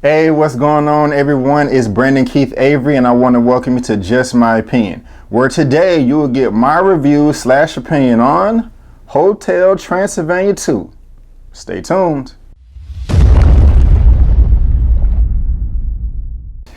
Hey, what's going on, everyone? It's Brandon Keith Avery, and I want to welcome you to Just My Opinion, where today you will get my review / opinion on Hotel Transylvania 2. Stay tuned.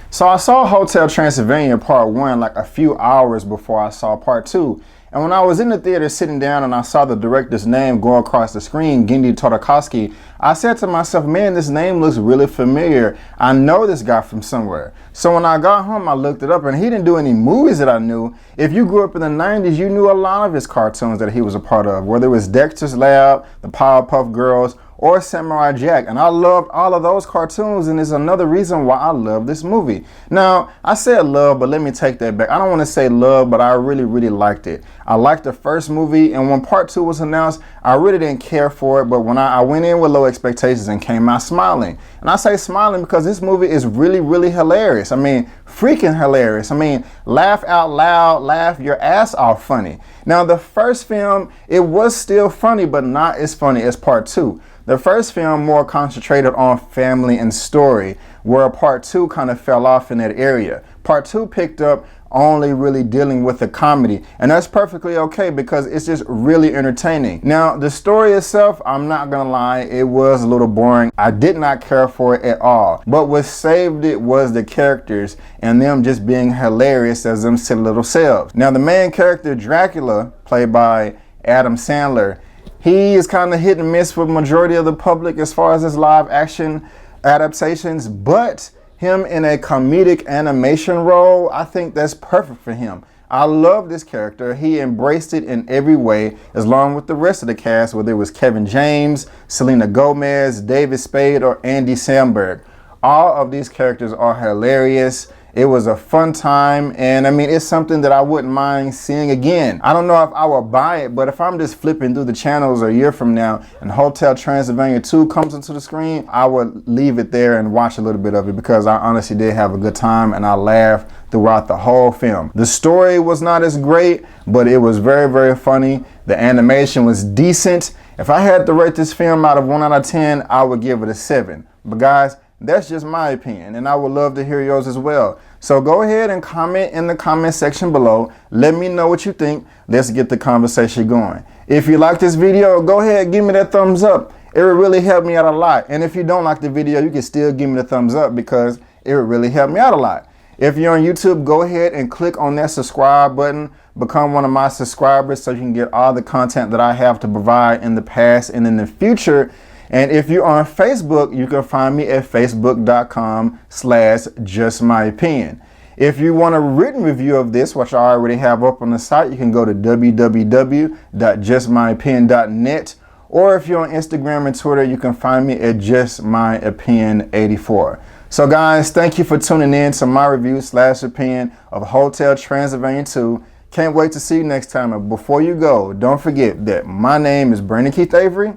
So I saw Hotel Transylvania Part 1 like a few hours before I saw Part 2. And when I was in the theater sitting down and I saw the director's name go across the screen, Gendy Tartakovsky, I said to myself, man, this name looks really familiar. I know this guy from somewhere. So when I got home, I looked it up, and he didn't do any movies that I knew. If you grew up in the 90s, you knew a lot of his cartoons that he was a part of, whether it was Dexter's Lab, the Powerpuff Girls, or Samurai Jack. And I loved all of those cartoons, and it's another reason why I love this movie. Now, I said love, but let me take that back. I don't want to say love, but I really liked it. I liked the first movie, and when Part 2 was announced, I really didn't care for it, but when I went in with low expectations and came out smiling. And I say smiling because this movie is really hilarious. I mean, freaking hilarious. I mean, laugh out loud, laugh your ass off funny. Now, the first film, it was still funny, but not as funny as Part 2. The first film more concentrated on family and story, where Part 2 kind of fell off in that area. Part 2 picked up only really dealing with the comedy, and that's perfectly okay because it's just really entertaining. Now, the story itself, I'm not gonna lie, it was a little boring. I did not care for it at all. But what saved it was the characters and them just being hilarious as them silly little selves. Now, the main character, Dracula, played by Adam Sandler, he is kind of hit and miss with the majority of the public as far as his live action adaptations, but him in a comedic animation role, I think that's perfect for him. I love this character. He embraced it in every way, along with the rest of the cast, whether it was Kevin James, Selena Gomez, David Spade, or Andy Samberg. All of these characters are hilarious. It was a fun time, and I mean, it's something that I wouldn't mind seeing again. I don't know if I will buy it, but if I'm just flipping through the channels a year from now and Hotel Transylvania 2 comes into the screen, I would leave it there and watch a little bit of it because I honestly did have a good time and I laughed throughout the whole film. The story was not as great, but it was very funny. The animation was decent. If I had to rate this film out of 1 out of 10, I would give it a 7. But guys, that's just my opinion, and I would love to hear yours as well. So go ahead and comment in the comment section below. Let me know what you think. Let's get the conversation going. If you like this video, go ahead and give me that thumbs up. It would really help me out a lot. And if you don't like the video, you can still give me the thumbs up because it would really help me out a lot. If you're on YouTube, go ahead and click on that subscribe button. Become one of my subscribers so you can get all the content that I have to provide in the past and in the future. And if you're on Facebook, you can find me at facebook.com/justmyopinion. If you want a written review of this, which I already have up on the site, you can go to www.justmyopinion.net. Or if you're on Instagram and Twitter, you can find me at justmyopinion84. So guys, thank you for tuning in to my review / opinion of Hotel Transylvania 2. Can't wait to see you next time. But before you go, don't forget that my name is Brandon Keith Avery,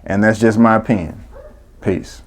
and that's just my opinion. Peace.